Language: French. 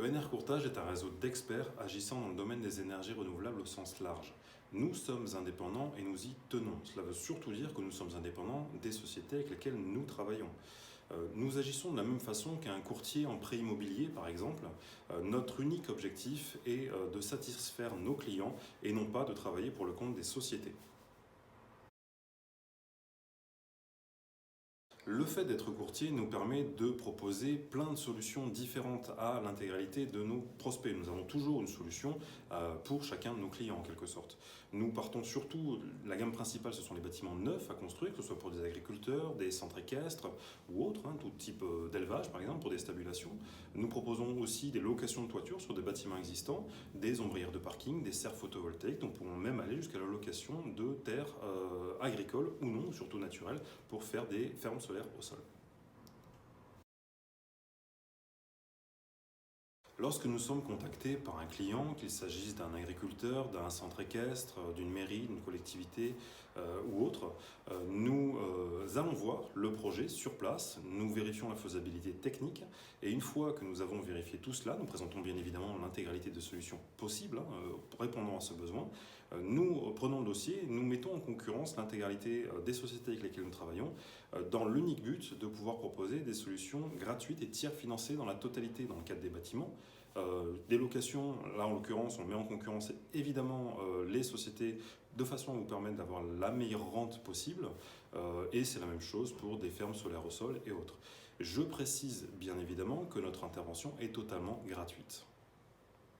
ENR Courtage est un réseau d'experts agissant dans le domaine des énergies renouvelables au sens large. Nous sommes indépendants et nous y tenons. Cela veut surtout dire que nous sommes indépendants des sociétés avec lesquelles nous travaillons. Nous agissons de la même façon qu'un courtier en prêt immobilier, par exemple. Notre unique objectif est de satisfaire nos clients et non pas de travailler pour le compte des sociétés. Le fait d'être courtier nous permet de proposer plein de solutions différentes à l'intégralité de nos prospects. Nous avons toujours une solution pour chacun de nos clients en quelque sorte. Nous partons surtout, la gamme principale ce sont les bâtiments neufs à construire, que ce soit pour des agriculteurs, des centres équestres ou autres, tout type d'élevage par exemple pour des stabulations. Nous proposons aussi des locations de toiture sur des bâtiments existants, des ombrières de parking, des serres photovoltaïques, donc pouvons même aller jusqu'à la location de terres agricoles ou non, surtout naturelles, pour faire des fermes solaires au sol. Lorsque nous sommes contactés par un client, qu'il s'agisse d'un agriculteur, d'un centre équestre, d'une mairie, d'une collectivité ou autre, nous allons voir le projet sur place, nous vérifions la faisabilité technique et une fois que nous avons vérifié tout cela, nous présentons bien évidemment l'intégralité de solutions possibles répondant à ce besoin. Nous prenons le dossier, nous mettons en concurrence l'intégralité des sociétés avec lesquelles nous travaillons dans l'unique but de pouvoir proposer des solutions gratuites et tiers financées dans la totalité dans le cadre des bâtiments. Des locations, là en l'occurrence on met en concurrence évidemment les sociétés de façon à vous permettre d'avoir la meilleure rente possible et c'est la même chose pour des fermes solaires au sol et autres. Je précise bien évidemment que notre intervention est totalement gratuite.